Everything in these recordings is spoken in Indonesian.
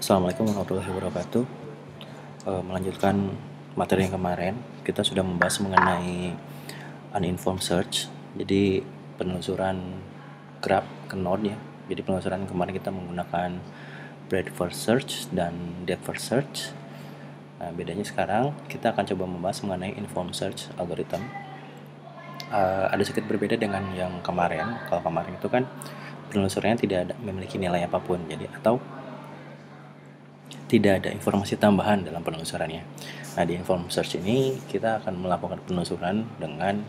Assalamualaikum warahmatullahi wabarakatuh. Melanjutkan materi yang kemarin, kita sudah membahas mengenai uninformed search. Jadi penelusuran graph ke node ya. Jadi penelusuran kemarin kita menggunakan breadth first search dan depth first search. Nah, bedanya sekarang kita akan coba membahas mengenai informed search algorithm. Ada sedikit berbeda dengan yang kemarin. Kalau kemarin itu kan penelusurannya tidak memiliki nilai apapun, jadi atau tidak ada informasi tambahan dalam penelusurannya. Nah, di informed search ini kita akan melakukan penelusuran dengan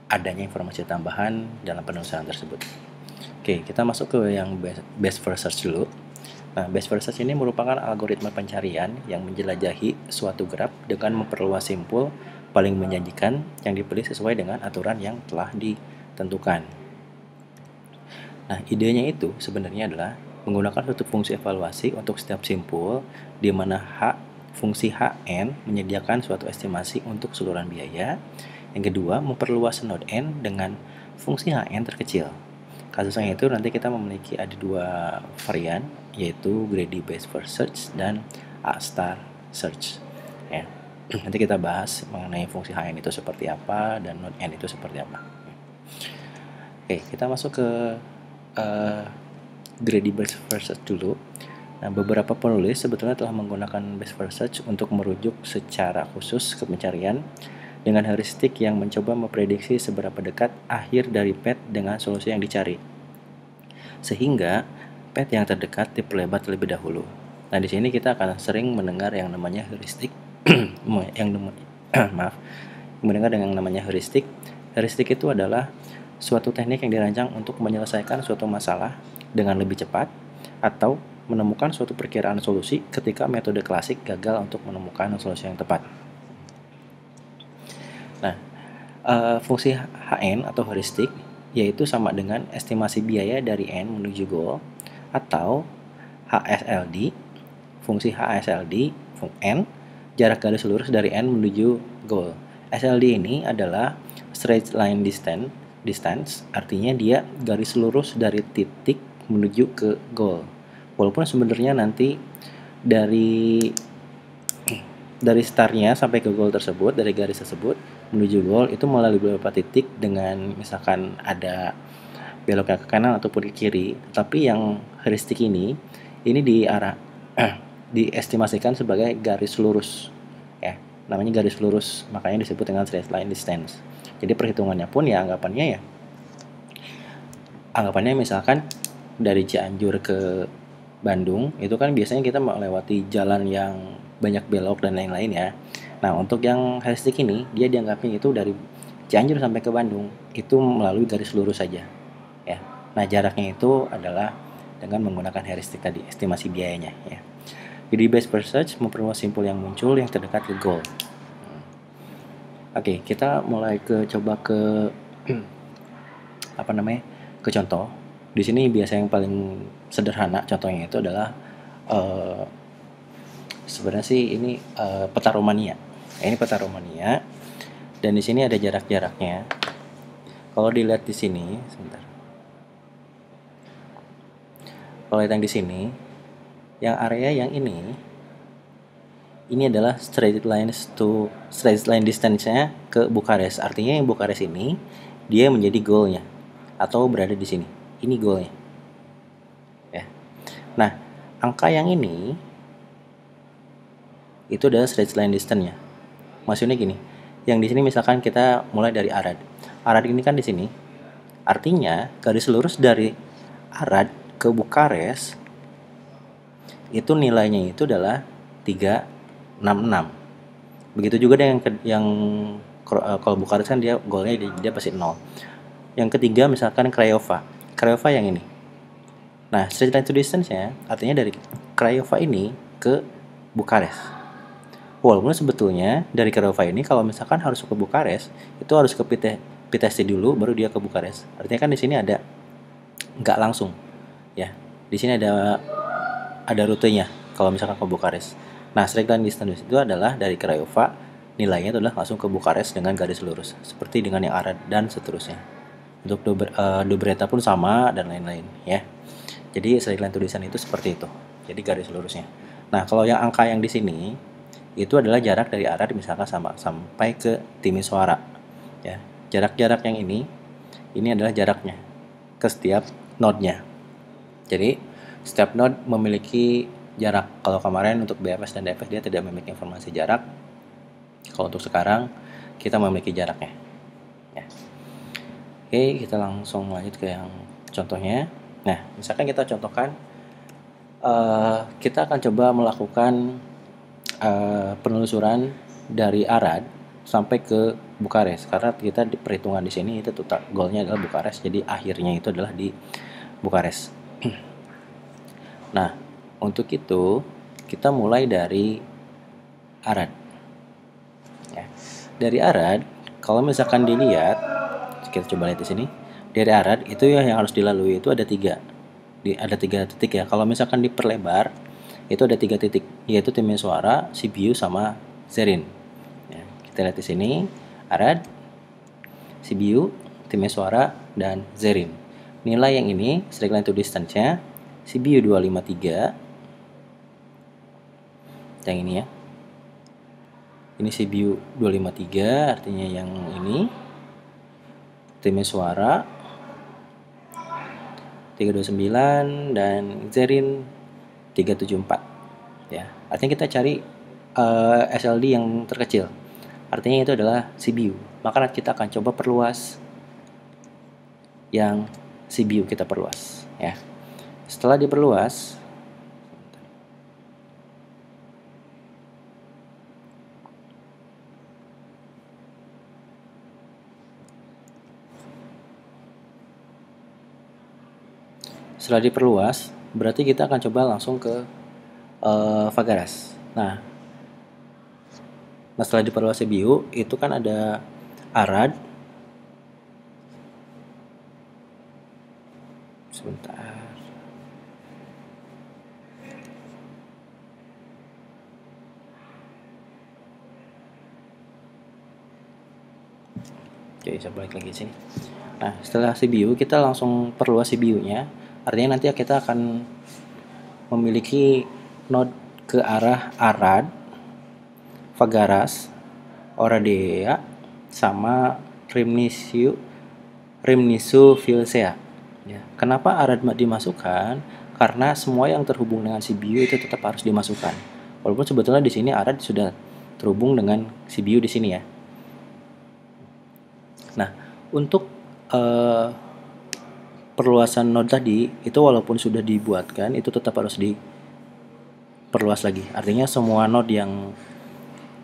adanya informasi tambahan dalam penelusuran tersebut. Oke, kita masuk ke yang best first search dulu. Nah, best first search ini merupakan algoritma pencarian yang menjelajahi suatu graf dengan memperluas simpul paling menjanjikan yang dipilih sesuai dengan aturan yang telah ditentukan. Nah, idenya itu sebenarnya adalah menggunakan suatu fungsi evaluasi untuk setiap simpul, di mana fungsi Hn menyediakan suatu estimasi untuk keseluruhan biaya. Yang kedua, memperluas node n dengan fungsi Hn terkecil. Kasusnya itu nanti kita memiliki ada dua varian, yaitu greedy based first search dan A star search. Ya. Nanti kita bahas mengenai fungsi Hn itu seperti apa dan node n itu seperti apa. Oke, kita masuk ke greedy based first search dulu. Nah, beberapa penulis sebetulnya telah menggunakan based first search untuk merujuk secara khusus ke pencarian dengan heuristik yang mencoba memprediksi seberapa dekat akhir dari path dengan solusi yang dicari, sehingga path yang terdekat diperlebar terlebih dahulu. Nah, di sini kita akan sering mendengar yang namanya heuristik, mendengar dengan namanya heuristik. Heuristik itu adalah suatu teknik yang dirancang untuk menyelesaikan suatu masalah dengan lebih cepat atau menemukan suatu perkiraan solusi ketika metode klasik gagal untuk menemukan solusi yang tepat. Nah, fungsi Hn atau heuristik yaitu sama dengan estimasi biaya dari n menuju goal, atau HSLD, fungsi HSLD n jarak garis lurus dari n menuju goal. SLD ini adalah straight line distance, artinya dia garis lurus dari titik menuju ke goal. Walaupun sebenarnya nanti dari startnya sampai ke goal tersebut, dari garis tersebut menuju goal itu melalui beberapa titik dengan misalkan ada beloknya ke kanan ataupun ke kiri. Tapi yang heuristik ini diestimasikan sebagai garis lurus ya, namanya garis lurus, makanya disebut dengan straight line distance. Jadi perhitungannya pun ya anggapannya misalkan dari Cianjur ke Bandung itu kan biasanya kita melewati jalan yang banyak belok dan lain-lain ya. Nah, untuk yang heuristik ini dia dianggapnya itu dari Cianjur sampai ke Bandung itu melalui garis lurus saja ya. Nah, jaraknya itu adalah dengan menggunakan heuristik tadi, estimasi biayanya ya. Jadi based first search memperluas simpul yang muncul yang terdekat ke goal. Oke, kita mulai coba ke ke contoh. Di sini biasa yang paling sederhana contohnya itu adalah sebenarnya sih ini peta Romania. Ini peta Romania dan di sini ada jarak-jaraknya. Kalau dilihat di sini, sebentar. Kalau lihat yang di sini, yang area yang ini adalah straight line distance-nya ke Bukares. Artinya yang Bukares ini dia menjadi goal-nya atau berada di sini. Ini goal-nya. Ya. Nah, angka yang ini itu adalah straight line distance-nya. Maksudnya gini, yang di sini misalkan kita mulai dari Arad. Arad ini kan di sini. Artinya garis lurus dari Arad ke Bukares itu nilainya itu adalah 366. Begitu juga dengan yang kalau Bukares kan dia goalnya dia pasti 0. Yang ketiga misalkan Craiova yang ini. Nah, straight line to distance-nya artinya dari Craiova ini ke Bukares. Walaupun sebetulnya dari Craiova ini kalau misalkan harus ke Bukares itu harus ke Pitești dulu baru dia ke Bukares. Artinya kan di sini ada nggak langsung ya. Di sini ada rutenya kalau misalkan ke Bukares. Nah, straight line distance itu adalah dari Craiova nilainya adalah langsung ke Bukares dengan garis lurus seperti dengan yang Arad dan seterusnya. Untuk Dobreta pun sama dan lain-lain ya. Jadi straight line to distance itu seperti itu. jadi garis lurusnya. Nah, kalau yang angka yang di sini itu adalah jarak dari arad misalkan sampai ke Timisoara. Ya, jarak-jarak yang ini adalah jaraknya ke setiap node-nya. Jadi setiap node memiliki jarak. Kalau kemarin untuk BFS dan DFS dia tidak memiliki informasi jarak. Kalau untuk sekarang kita memiliki jaraknya. Ya. Oke, kita langsung lanjut ke yang contohnya. Nah, misalkan kita contohkan, kita akan coba melakukan penelusuran dari Arad sampai ke Bukares, karena kita di perhitungan di sini itu total goalnya adalah Bukares, jadi akhirnya itu adalah di Bukares. Nah, untuk itu kita mulai dari Arad. Ya. Dari Arad, kalau misalkan dilihat, kita coba lihat di sini. Dari Arad itu yang harus dilalui itu ada tiga titik ya. Kalau misalkan diperlebar itu ada 3 titik, yaitu Timisoara, Sibiu, sama Zerin. Ya, kita lihat di sini Arad, Sibiu, Timisoara, dan Zerin. Nilai yang ini straight line to distance-nya Sibiu 253. Yang ini ya. Ini Sibiu 253, artinya yang ini. Timisoara 329 dan Zerin 374. Ya, artinya kita cari SLD yang terkecil. Artinya itu adalah Sibiu. Maka kita akan coba perluas yang Sibiu, kita perluas ya. Setelah diperluas, berarti kita akan coba langsung ke Fagaras. Nah, setelah diperluas Sibiu, itu kan ada Arad. Sebentar. Oke, saya balik lagi sini. Nah, setelah Sibiu, kita langsung perluas Sibiu-nya. Artinya nanti kita akan memiliki node ke arah Arad, Fagaras, Oradea, sama Rimnisu Vilsea. Ya. Kenapa Arad dimasukkan? Karena semua yang terhubung dengan Sibiu itu tetap harus dimasukkan. Walaupun sebetulnya di sini Arad sudah terhubung dengan Sibiu di sini ya. Nah, untuk perluasan node tadi itu walaupun sudah dibuatkan itu tetap harus diperluas lagi. Artinya semua node yang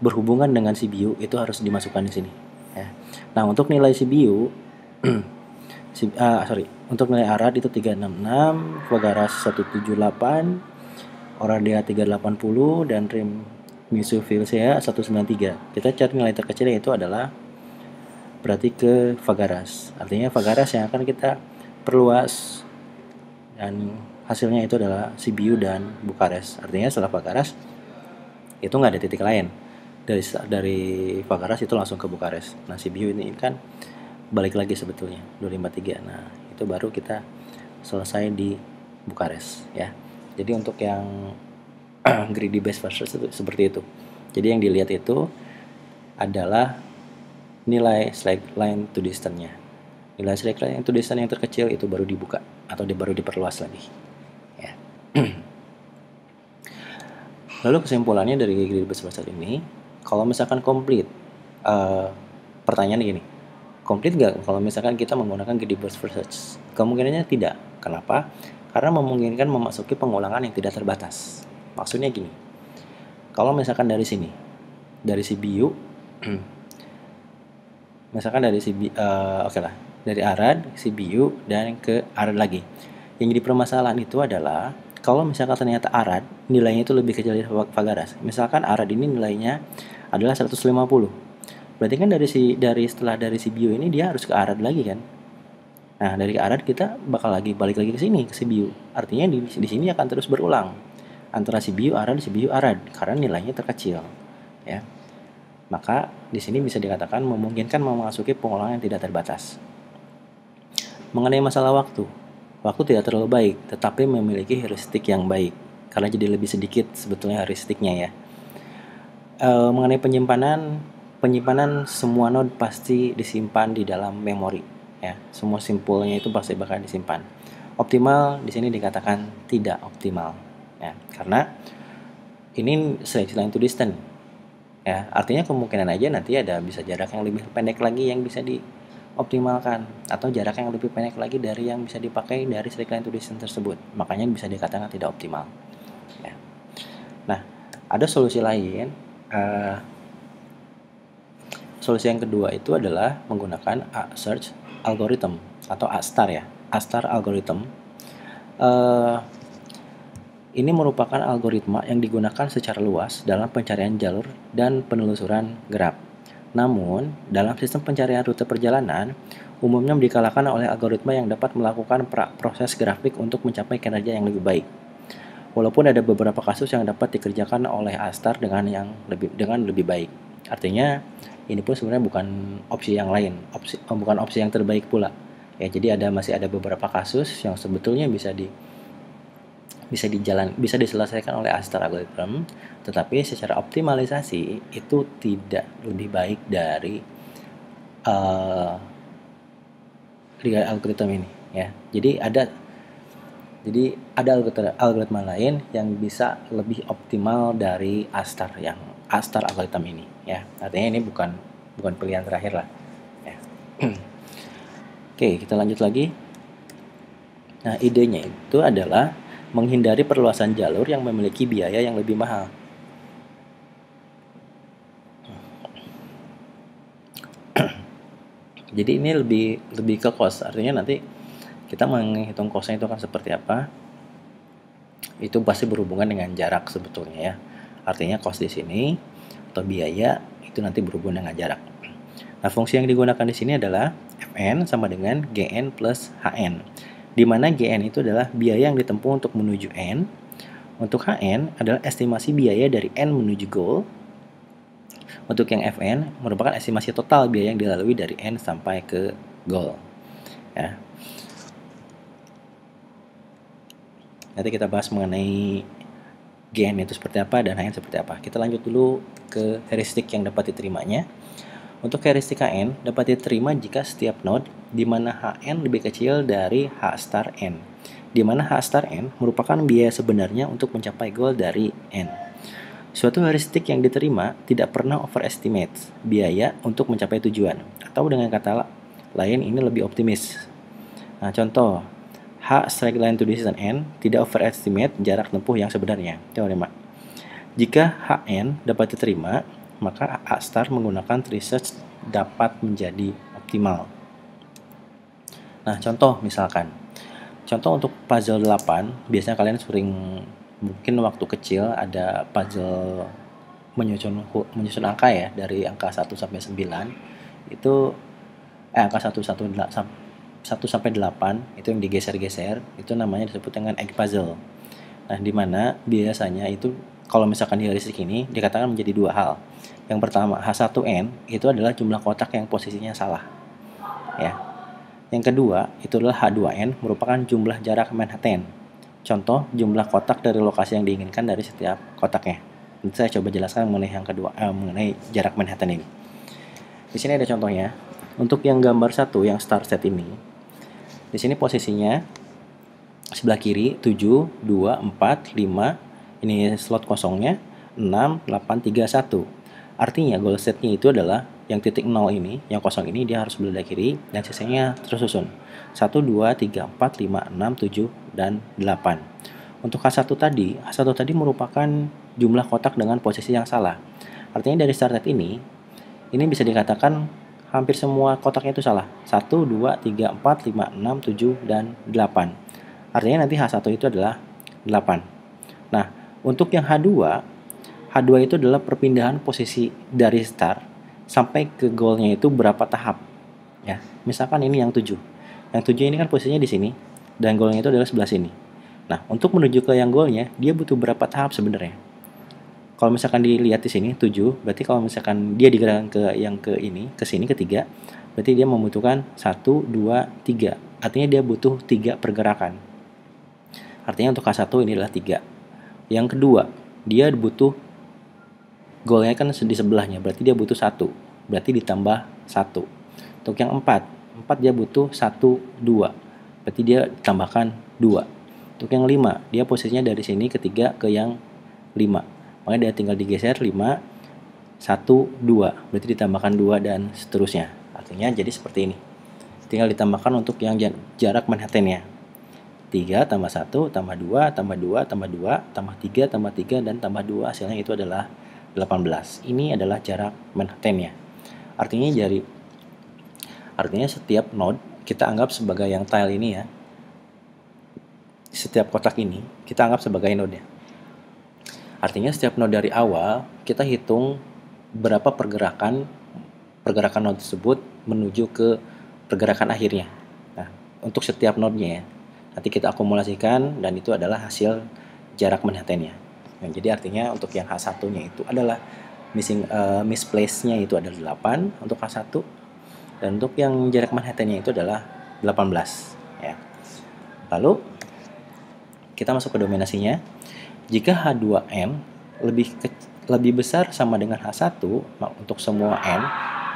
berhubungan dengan Sibiu itu harus dimasukkan di sini. Ya. Nah, untuk nilai Sibiu, untuk nilai Arad itu 366, Fagaras 178, Oradea 380, dan Rimnisu Vilsea 193. Kita cari nilai terkecil yaitu adalah berarti ke Fagaras. Artinya Fagaras yang akan kita perluas dan hasilnya itu adalah Sibiu dan Bukares. Artinya setelah Fagaras itu nggak ada titik lain. Dari Fagaras itu langsung ke Bukares. Nah, Sibiu ini kan balik lagi sebetulnya 253. Nah, itu baru kita selesai di Bukares ya. Jadi untuk yang greedy base versus itu seperti itu. Jadi yang dilihat itu adalah nilai straight line to distance-nya. Nilai straight line to distance yang terkecil itu baru dibuka atau baru diperluas lagi. Ya. Lalu kesimpulannya dari greedy base versus ini, kalau misalkan komplit, pertanyaan gini, komplit nggak kalau misalkan kita menggunakan greedy base versus? Kemungkinannya tidak. Kenapa? Karena memungkinkan memasuki pengulangan yang tidak terbatas. Maksudnya gini, kalau misalkan dari sini, dari Sibiu, misalkan dari dari Arad, Sibiu, dan ke Arad lagi. Yang jadi permasalahan itu adalah kalau misalkan ternyata Arad nilainya itu lebih kecil dari Fagaras. Misalkan Arad ini nilainya adalah 150. Berarti kan setelah dari Sibiu ini dia harus ke Arad lagi kan. Nah, dari ke Arad kita bakal balik lagi ke sini, ke Sibiu. Artinya di sini akan terus berulang antara Sibiu Arad karena nilainya terkecil. Ya. Maka di sini bisa dikatakan memungkinkan memasuki pengulangan yang tidak terbatas. Mengenai masalah waktu tidak terlalu baik, tetapi memiliki heuristik yang baik. karena jadi lebih sedikit sebetulnya heuristiknya ya. Mengenai penyimpanan semua node pasti disimpan di dalam memori ya. Semua simpulnya itu pasti bakal disimpan. Optimal di sini dikatakan tidak optimal ya, karena ini straight line to distance ya. Artinya kemungkinan aja nanti ada bisa jarak yang lebih pendek lagi yang bisa dioptimalkan, atau jarak yang lebih pendek lagi dari yang bisa dipakai dari straight line to distance tersebut. Makanya bisa dikatakan tidak optimal ya. Nah, ada solusi lain. Solusi yang kedua itu adalah menggunakan search algorithm atau A-star ya. A-star algorithm ini merupakan algoritma yang digunakan secara luas dalam pencarian jalur dan penelusuran graf. Namun, dalam sistem pencarian rute perjalanan, umumnya dikalahkan oleh algoritma yang dapat melakukan proses grafik untuk mencapai kinerja yang lebih baik. Walaupun ada beberapa kasus yang dapat dikerjakan oleh A-star dengan lebih baik. Artinya, ini pun sebenarnya bukan opsi yang lain, bukan opsi yang terbaik pula. Ya, jadi masih ada beberapa kasus yang sebetulnya bisa diselesaikan oleh A-star algorithm, tetapi secara optimalisasi itu tidak lebih baik dari algoritma ini ya. Jadi ada algoritma lain yang bisa lebih optimal dari A-star algoritma ini ya. Artinya ini bukan pilihan terakhir lah ya. Oke, kita lanjut lagi. Nah, idenya itu adalah menghindari perluasan jalur yang memiliki biaya yang lebih mahal. Jadi ini lebih ke cost. Artinya nanti kita menghitung costnya itu akan seperti apa. Itu pasti berhubungan dengan jarak sebetulnya ya. Artinya cost di sini atau biaya itu nanti berhubungan dengan jarak. Nah, fungsi yang digunakan di sini adalah Fn sama dengan Gn plus Hn. Di mana Gn itu adalah biaya yang ditempuh untuk menuju N. Untuk Hn adalah estimasi biaya dari N menuju goal. Untuk yang Fn merupakan estimasi total biaya yang dilalui dari N sampai ke goal. Ya. Nanti kita bahas mengenai Gn itu seperti apa dan Hn seperti apa. Kita lanjut dulu ke heuristik yang dapat diterimanya. Untuk heuristik Hn dapat diterima jika setiap node di mana Hn lebih kecil dari H star N, di mana H star N merupakan biaya sebenarnya untuk mencapai goal dari N. Suatu heuristik yang diterima tidak pernah overestimate biaya untuk mencapai tujuan, atau dengan kata lain ini lebih optimis. Nah, contoh, H straight line to distance N tidak overestimate jarak tempuh yang sebenarnya. Teorema. Jika Hn dapat diterima, maka A-star menggunakan research dapat menjadi optimal. Nah, contoh untuk puzzle 8, biasanya kalian sering mungkin waktu kecil ada puzzle menyusun angka ya, dari angka 1 sampai 9. Itu angka 1 sampai 8 itu yang digeser-geser, itu namanya disebut dengan egg puzzle. Nah, di mana biasanya itu kalau misalkan di heuristik ini dikatakan menjadi dua hal. Yang pertama, H1N itu adalah jumlah kotak yang posisinya salah. Ya. Yang kedua, itu adalah H2N merupakan jumlah jarak Manhattan. Contoh, jumlah kotak dari lokasi yang diinginkan dari setiap kotaknya. Nanti saya coba jelaskan mengenai yang kedua, mengenai jarak Manhattan ini. Di sini ada contohnya. Untuk yang gambar 1 yang start set ini, di sini posisinya sebelah kiri 7, 2, 4, 5. Ini slot kosongnya 6, 8, 3, 1. Artinya goal setnya itu adalah yang titik 0 ini, yang kosong ini dia harus belah kiri dan sisanya tersusun 1, 2, 3, 4, 5, 6, 7, dan 8. Untuk H1 tadi merupakan jumlah kotak dengan posisi yang salah. Artinya dari start set ini bisa dikatakan hampir semua kotaknya itu salah. 1, 2, 3, 4, 5, 6, 7, dan 8. Artinya nanti H1 itu adalah 8. Nah, untuk yang H2 itu adalah perpindahan posisi dari start sampai ke goalnya itu berapa tahap. Ya, misalkan ini yang 7. Yang 7 ini kan posisinya di sini dan goalnya itu adalah sebelah sini. Nah, untuk menuju ke yang goalnya, dia butuh berapa tahap sebenarnya? Kalau misalkan dilihat di sini 7, berarti kalau misalkan dia digerakkan ke sini ketiga, berarti dia membutuhkan 1, 2, 3. Artinya dia butuh 3 pergerakan. Artinya untuk K1 ini adalah 3. Yang kedua, dia butuh goalnya kan di sebelahnya, berarti dia butuh 1. Berarti ditambah 1. Untuk yang 4 dia butuh 1, 2. Berarti dia ditambahkan 2. Untuk yang 5, dia posisinya dari sini ke 3 ke yang 5. Makanya dia tinggal digeser 5, 1, 2. Berarti ditambahkan 2 dan seterusnya. Artinya jadi seperti ini. Tinggal ditambahkan untuk yang jarak Manhattan-nya. 3 tambah 1 tambah 2 tambah 2 tambah 2 tambah 3 tambah 3 dan tambah 2, hasilnya itu adalah 18. Ini adalah jarak Manhattan-nya. Artinya setiap node kita anggap sebagai yang tile ini ya. Setiap kotak ini kita anggap sebagai node-nya. Artinya setiap node dari awal kita hitung berapa pergerakan node tersebut menuju ke pergerakan akhirnya. Nah, untuk setiap node-nya ya. Nanti kita akumulasikan dan itu adalah hasil jarak Manhattan-nya. Nah, jadi artinya untuk yang H1-nya itu adalah misplace-nya itu adalah 8 untuk H1 dan untuk yang jarak Manhattan-nya itu adalah 18 ya. Lalu kita masuk ke dominasinya. Jika H2n lebih besar sama dengan H1 untuk semua n,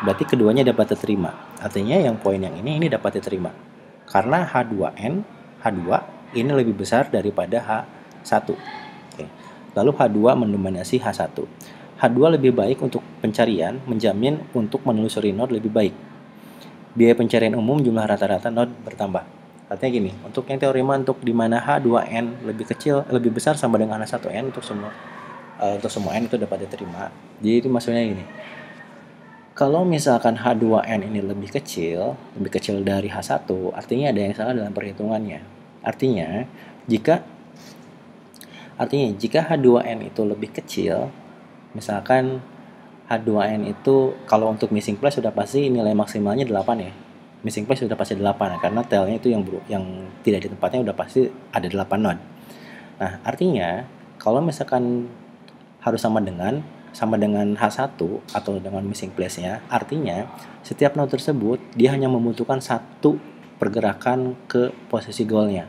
berarti keduanya dapat diterima. Artinya yang poin yang ini dapat diterima. Karena H2 ini lebih besar daripada H1. Oke. Lalu H2 mendominasi H1. H2 lebih baik untuk pencarian, menjamin untuk menelusuri node lebih baik. Biaya pencarian umum jumlah rata-rata node bertambah. Artinya gini, untuk yang teorema untuk di mana H2n lebih besar sama dengan H1n untuk semua n itu dapat diterima. Jadi maksudnya gini. Kalau misalkan H2n ini lebih kecil dari H1, artinya ada yang salah dalam perhitungannya. Artinya, jika H2n itu lebih kecil, misalkan H2n itu kalau untuk missing place sudah pasti nilai maksimalnya 8 ya. Missing place sudah pasti 8 karena tailnya itu yang tidak di tempatnya udah pasti ada 8 node. Nah, artinya kalau misalkan harus sama dengan H1 atau dengan missing place-nya, artinya setiap node tersebut dia hanya membutuhkan 1 pergerakan ke posisi goal-nya.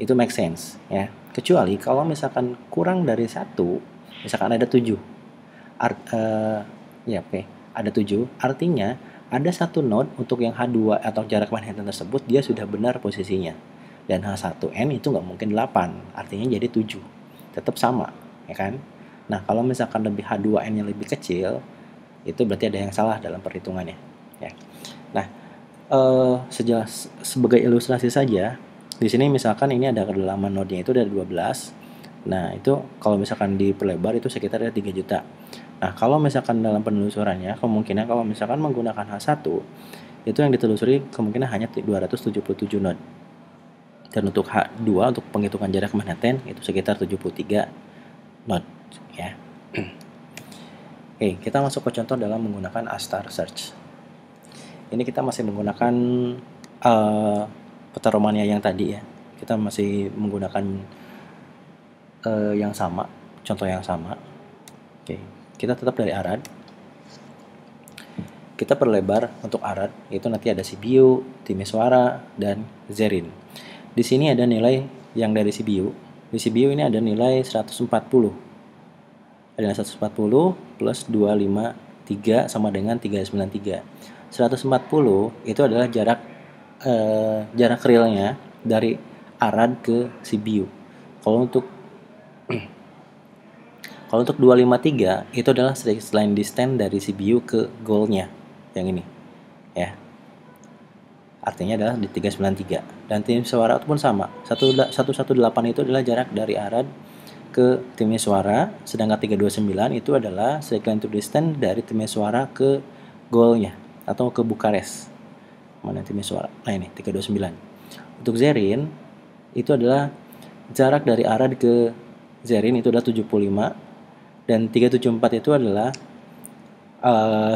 Itu make sense ya. Kecuali kalau misalkan kurang dari 1, misalkan ada 7. Ada 7, artinya ada 1 node untuk yang H2 atau jarak Manhattan tersebut dia sudah benar posisinya. Dan H1n itu nggak mungkin 8, artinya jadi 7. Tetap sama, ya kan? Nah, kalau misalkan lebih H2n yang lebih kecil, itu berarti ada yang salah dalam perhitungannya. Ya. Nah, sebagai ilustrasi saja, di sini misalkan ini ada kedalaman node-nya itu dari 12. Nah, itu kalau misalkan diperlebar itu sekitar ada 3 juta. Nah, kalau misalkan dalam penelusurannya, kemungkinan kalau misalkan menggunakan H1, itu yang ditelusuri kemungkinan hanya 277 node. Dan untuk H2, untuk penghitungan jarak Manhattan, itu sekitar 73 node. Ya. Oke, kita masuk ke contoh dalam menggunakan A-star search. Ini kita masih menggunakan peta Romania yang tadi ya. Kita masih menggunakan yang sama, contoh yang sama. Oke, kita tetap dari Arad. Kita perlebar untuk Arad, yaitu nanti ada CBU, Timisoara, dan Zerin. Di sini ada nilai yang dari CBU. Di CBU ini ada nilai 140. Ada 140 plus 253 sama dengan 393. 140 itu adalah jarak realnya dari Arad ke CBU. Kalau untuk 253 itu adalah straight line distance dari CBU ke goalnya yang ini ya. Artinya adalah di 393. Dan Timisoara pun sama. 118 itu adalah jarak dari Arad ke Timisoara, sedangkan 329 itu adalah straight line to distance dari Timisoara ke goalnya atau ke Bukares. Mana Timisoara? Nah ini 329. Untuk Zerin itu adalah jarak dari Arad ke Zerin itu adalah 75 dan 374 itu adalah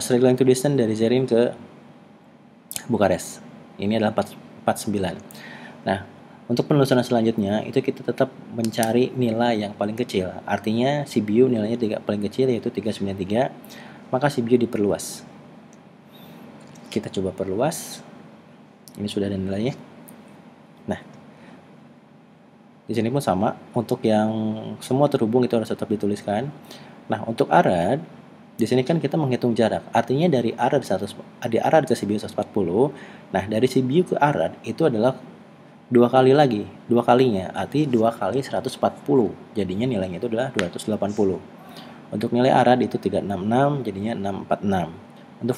straight line to distance dari Zerin ke Bukares. Ini adalah 49. Nah, untuk penelusuran selanjutnya itu kita tetap mencari nilai yang paling kecil. Artinya CBU nilainya paling kecil yaitu 393, maka CBU diperluas. Kita coba perluas. Ini sudah ada nilainya. Nah, Di sini pun sama, untuk yang semua terhubung itu harus tetap dituliskan. Nah, untuk arad, di sini kan kita menghitung jarak. Artinya dari arad ke CBU 140, nah dari CBU ke arad itu adalah dua kali lagi, dua kalinya, arti 2 kali 140. Jadinya nilainya itu adalah 280. Untuk nilai arad itu 366, jadinya 646. Untuk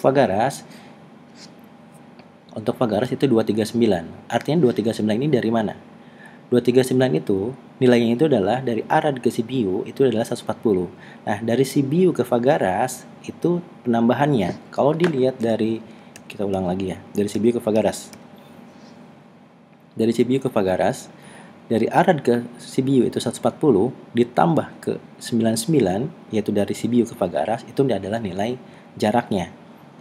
Fagaras itu 239. Artinya 239 ini dari mana? 239 itu nilainya itu adalah dari arad ke CBU itu adalah 140. Nah, dari CBU ke Fagaras itu penambahannya. Kalau dilihat dari, kita ulang lagi ya, dari CBU ke Fagaras. Dari CBU ke Fagaras, dari arad ke CBU itu 140 ditambah ke 99, yaitu dari CBU ke Fagaras, itu adalah nilai jaraknya,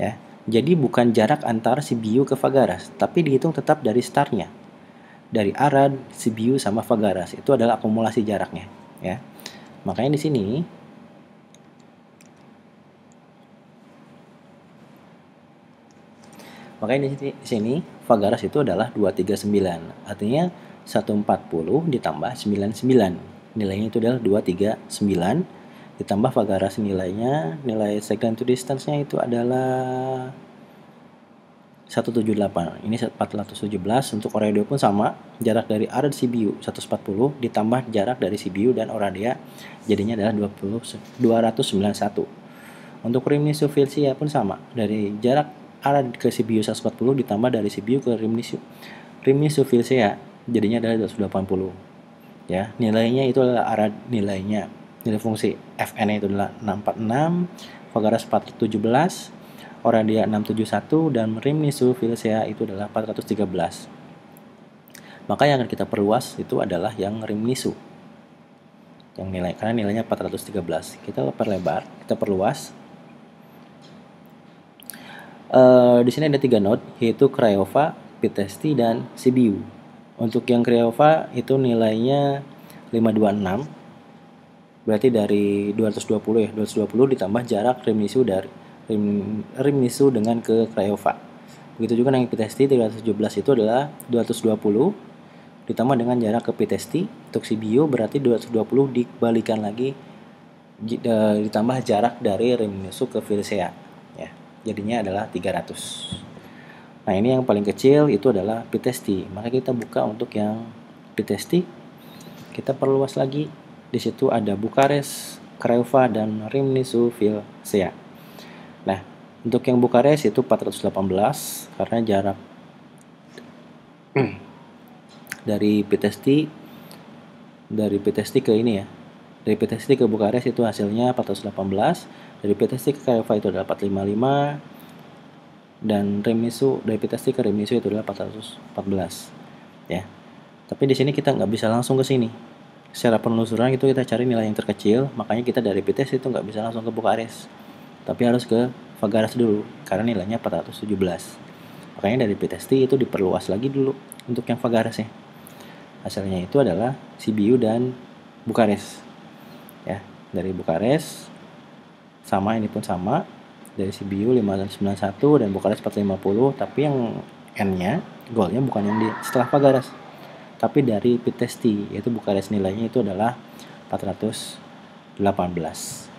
ya. Jadi bukan jarak antara CBU ke Fagaras, tapi dihitung tetap dari startnya. Dari arad, CBU sama Fagaras itu adalah akumulasi jaraknya, ya. Makanya di sini Fagaras itu adalah 239. Artinya 140 ditambah 99. Nilainya itu adalah 239 ditambah Fagaras nilai second to distance-nya itu adalah 178. Ini 417. Untuk Oradea pun sama, jarak dari arad CBU 140 ditambah jarak dari CBU dan Oradea jadinya adalah 291. Untuk Rimnisu Filsia pun sama, dari jarak arad ke CBU 140 ditambah dari CBU ke Rimnisu Filsia jadinya adalah 280. Ya, nilainya itu adalah arad nilai fungsi Fn itu adalah 646, Fagaras 417, Oradea 671, dan Rimnisu Filsia itu adalah 413. Maka yang akan kita perluas itu adalah yang Rimnisu. Karena nilainya 413. Kita perlebar, kita perluas. Di sini ada 3 node, yaitu Craiova, Pitesti, dan CBU. Untuk yang Craiova itu nilainya 526. Berarti dari 220 ya, 220 ditambah jarak Rimnisu dengan ke Craiova. Begitu juga yang Pitesti 317 itu adalah 220 ditambah dengan jarak ke Pitesti. Untuk CBU berarti 220 dibalikan lagi ditambah jarak dari Rimnisu ke Filsea, ya. Jadinya adalah 300. Nah, ini yang paling kecil itu adalah Pitesti. Maka kita buka untuk yang Pitesti. Kita perluas lagi. Di situ ada Bukares, Craiova, dan Rimnisu Filsea. Nah, untuk yang Bukares itu 418 karena jarak dari Pitesti ke ini ya. Dari Pitesti ke Bukares itu hasilnya 418, dari Pitesti ke Craiova itu adalah 455, dan dari Pitesti ke Rimnisu itu adalah 414, ya. Tapi di sini kita nggak bisa langsung ke sini. Secara penelusuran itu kita cari nilai yang terkecil, makanya kita dari Pitesti itu nggak bisa langsung ke Bukares, tapi harus ke Fagaras dulu karena nilainya 417. Makanya dari Pitesti itu diperluas lagi dulu untuk yang Fagaras ya. Hasilnya itu adalah CBU dan Bukares. Ya, dari Bukares sama, ini pun sama, dari CBU 591 dan Bukares 450, tapi yang N-nya, goalnya bukan yang di setelah Fagaras, tapi dari Pitesti, yaitu Bukares nilainya itu adalah 418,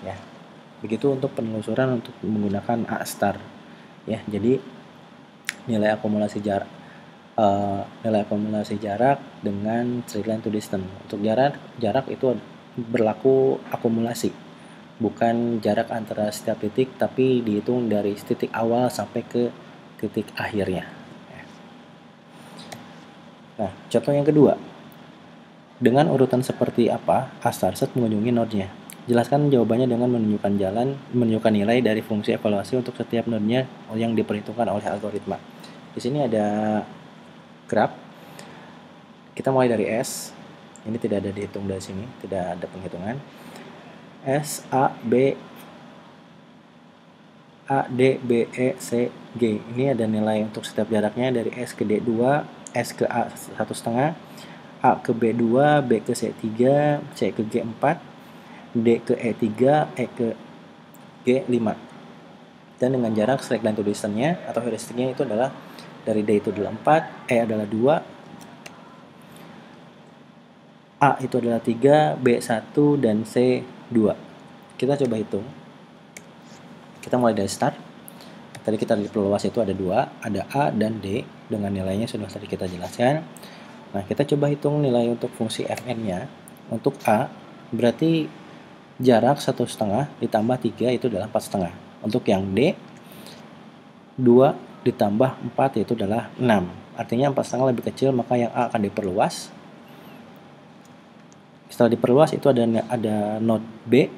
ya. Begitu untuk penelusuran untuk menggunakan A-star, ya. Jadi nilai akumulasi jarak dengan straight line to distance. Untuk jarak itu berlaku akumulasi, bukan jarak antara setiap titik, tapi dihitung dari titik awal sampai ke titik akhirnya. Nah, contoh yang kedua, dengan urutan seperti apa A-star set mengunjungi node-nya? Jelaskan jawabannya dengan menunjukkan nilai dari fungsi evaluasi untuk setiap node-nya yang diperhitungkan oleh algoritma. Di sini ada graf. Kita mulai dari S. Ini tidak ada dihitung dari sini, tidak ada penghitungan. S, A, D, B, E, C, G. Ini ada nilai untuk setiap jaraknya dari S ke D2, S ke A 1,5, A ke B2, B ke C3, C ke G4, D ke E3, E ke G5. Dan dengan jarak straight line to distance-nya atau heuristiknya itu adalah dari D itu adalah 4, E adalah 2, A itu adalah 3, B 1, dan C 2. Kita coba hitung. Kita mulai dari start. Tadi kita diperluas itu ada 2, ada A dan D dengan nilainya sudah tadi kita jelaskan. Nah, kita coba hitung nilai untuk fungsi Fn-nya. Untuk A, berarti jarak 1,5 ditambah 3 itu adalah 4,5. Untuk yang D, 2 ditambah 4 itu adalah 6. Artinya 4,5 lebih kecil, maka yang A akan diperluas. Setelah diperluas itu ada node B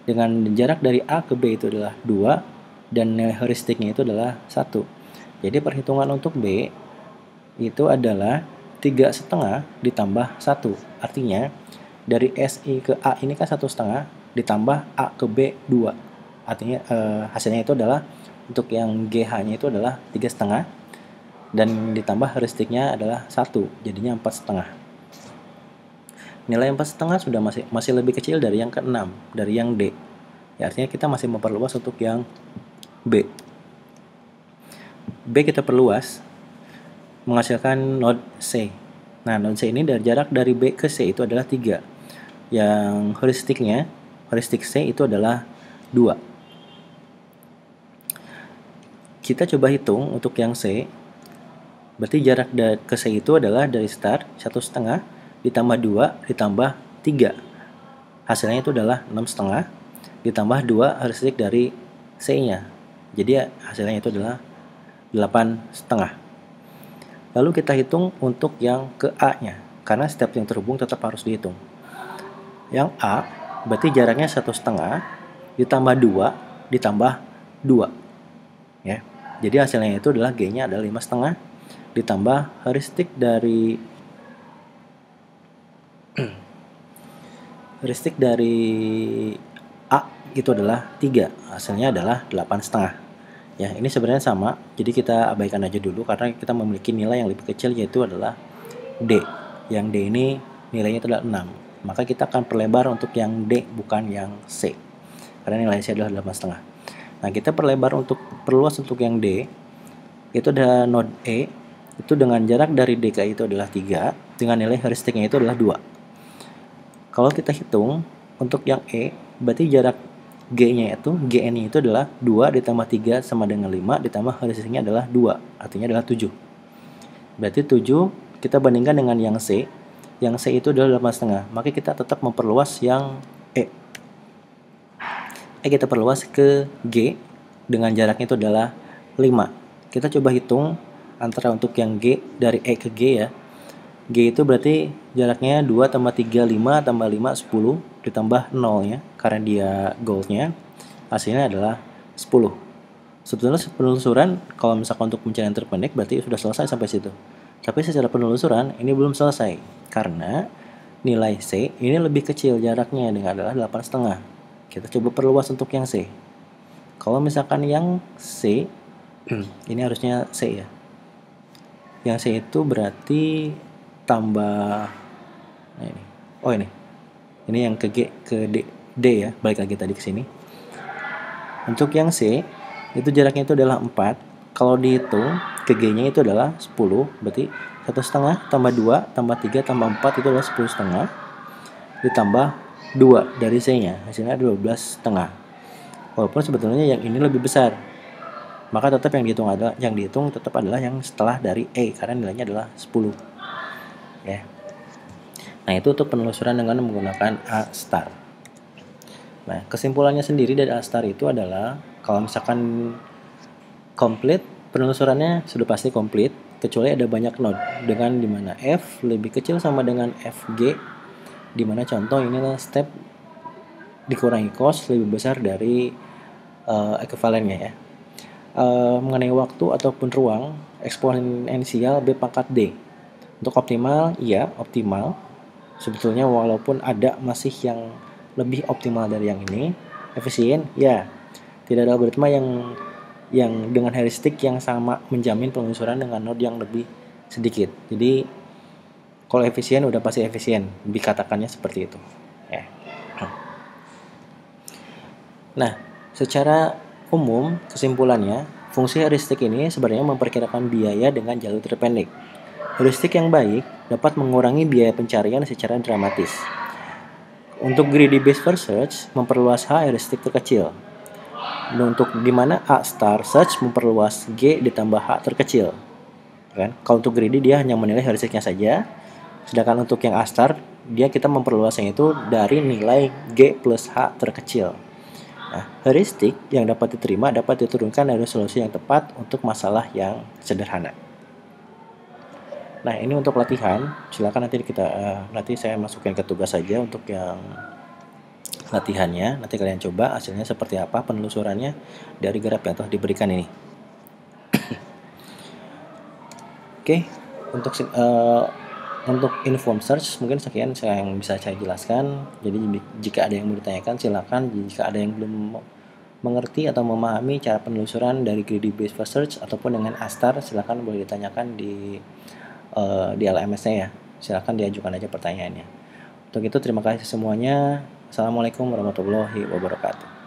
dengan jarak dari A ke B itu adalah 2 dan nilai heuristiknya itu adalah 1. Jadi perhitungan untuk B itu adalah 3,5 ditambah 1. Artinya dari SI ke A ini kan 1,5 ditambah A ke B 2. Artinya hasilnya itu adalah untuk yang GH-nya itu adalah 3,5 dan ditambah heuristiknya adalah 1. Jadinya 4,5. Nilai 4,5 sudah masih lebih kecil dari yang ke-6, dari yang D. Ya, artinya kita masih memperluas untuk yang B. B kita perluas menghasilkan node C. Nah, node C ini dari jarak dari B ke C itu adalah 3. Yang heuristik C itu adalah 2. Kita coba hitung untuk yang C. Berarti jarak ke C itu adalah dari start 1,5 ditambah 2 ditambah 3. Hasilnya itu adalah 6,5 ditambah 2 heuristik dari C-nya. Jadi hasilnya itu adalah 8,5. Lalu kita hitung untuk yang ke A-nya, karena setiap yang terhubung tetap harus dihitung. Yang A berarti jaraknya 1,5 ditambah 2 ditambah 2. Ya. Jadi hasilnya itu adalah G-nya adalah 5,5 ditambah heuristik dari A itu adalah 3. Hasilnya adalah 8,5. Ya, ini sebenarnya sama. Jadi kita abaikan aja dulu karena kita memiliki nilai yang lebih kecil yaitu adalah D. Yang D ini nilainya itu adalah 6. Maka kita akan perlebar untuk yang D bukan yang C. Karena nilai C adalah 8,5. Nah, kita perluas untuk yang D. Itu ada node E. Itu dengan jarak dari D ke itu adalah 3. Dengan nilai heuristiknya itu adalah 2. Kalau kita hitung untuk yang E, berarti jarak G-nya itu, GN-nya itu adalah 2 ditambah 3 sama dengan 5 ditambah heuristiknya adalah 2, artinya adalah 7. Berarti 7 kita bandingkan dengan yang C. Yang C itu adalah 8,5, maka kita tetap memperluas yang E. Kita perluas ke G dengan jaraknya itu adalah 5. Kita coba hitung antara untuk yang G dari E ke G ya. G itu berarti jaraknya 2 tambah 3, 5 tambah 5, 10 ditambah 0 ya. Karena dia goldnya, hasilnya adalah 10. Sebetulnya penelusuran, kalau misalkan untuk pencarian terpendek berarti sudah selesai sampai situ. Tapi secara penelusuran, ini belum selesai. Karena nilai C ini lebih kecil jaraknya dengan adalah 8,5. Kita coba perluas untuk yang C. Kalau misalkan yang C, ini harusnya C ya. Yang C itu berarti tambah ini. Oh ini yang ke G ke D ya, balik lagi tadi ke sini. Untuk yang C itu jaraknya itu adalah 4. Kalau dihitung ke G-nya itu adalah 10, berarti 1,5 tambah 2 tambah 3 tambah 4 itu adalah 10,5 ditambah 2 dari C-nya, hasilnya 12,5. Walaupun sebetulnya yang ini lebih besar, maka tetap yang dihitung tetap adalah yang setelah dari E karena nilainya adalah 10. Ya. Nah, itu untuk penelusuran dengan menggunakan A star. Nah, kesimpulannya sendiri dari A star itu adalah kalau misalkan komplit, penelusurannya sudah pasti komplit kecuali ada banyak node dengan dimana F lebih kecil sama dengan FG, dimana contoh ini adalah step dikurangi cost lebih besar dari ekuivalennya ya. Mengenai waktu ataupun ruang eksponensial B pangkat D. Untuk optimal, iya optimal. Sebetulnya walaupun ada masih yang lebih optimal dari yang ini. Efisien, ya. Tidak ada algoritma yang dengan heuristik yang sama menjamin penelusuran dengan node yang lebih sedikit. Jadi kalau efisien udah pasti efisien, dikatakannya seperti itu. Ya. Nah, secara umum kesimpulannya, fungsi heuristik ini sebenarnya memperkirakan biaya dengan jalur terpendek. Heuristik yang baik dapat mengurangi biaya pencarian secara dramatis. Untuk greedy based first search memperluas H heuristik terkecil. Untuk dimana A star search memperluas G ditambah H terkecil. Kan? Kalau untuk greedy dia hanya menilai heuristiknya saja, sedangkan untuk yang A star kita memperluasnya itu dari nilai G plus H terkecil. Nah, heuristik yang dapat diterima dapat diturunkan dari solusi yang tepat untuk masalah yang sederhana. Nah, ini untuk latihan. Silakan nanti saya masukin ke tugas saja untuk yang latihannya. Nanti kalian coba hasilnya seperti apa penelusurannya dari graf yang telah diberikan ini. Oke, untuk inform search mungkin sekian yang bisa saya jelaskan. Jadi jika ada yang mau ditanyakan silakan. Jika ada yang belum mengerti atau memahami cara penelusuran dari greedy based first search ataupun dengan A-star, silakan boleh ditanyakan di LMS-nya ya. Silakan diajukan aja pertanyaannya. Untuk itu terima kasih semuanya. Assalamualaikum warahmatullahi wabarakatuh.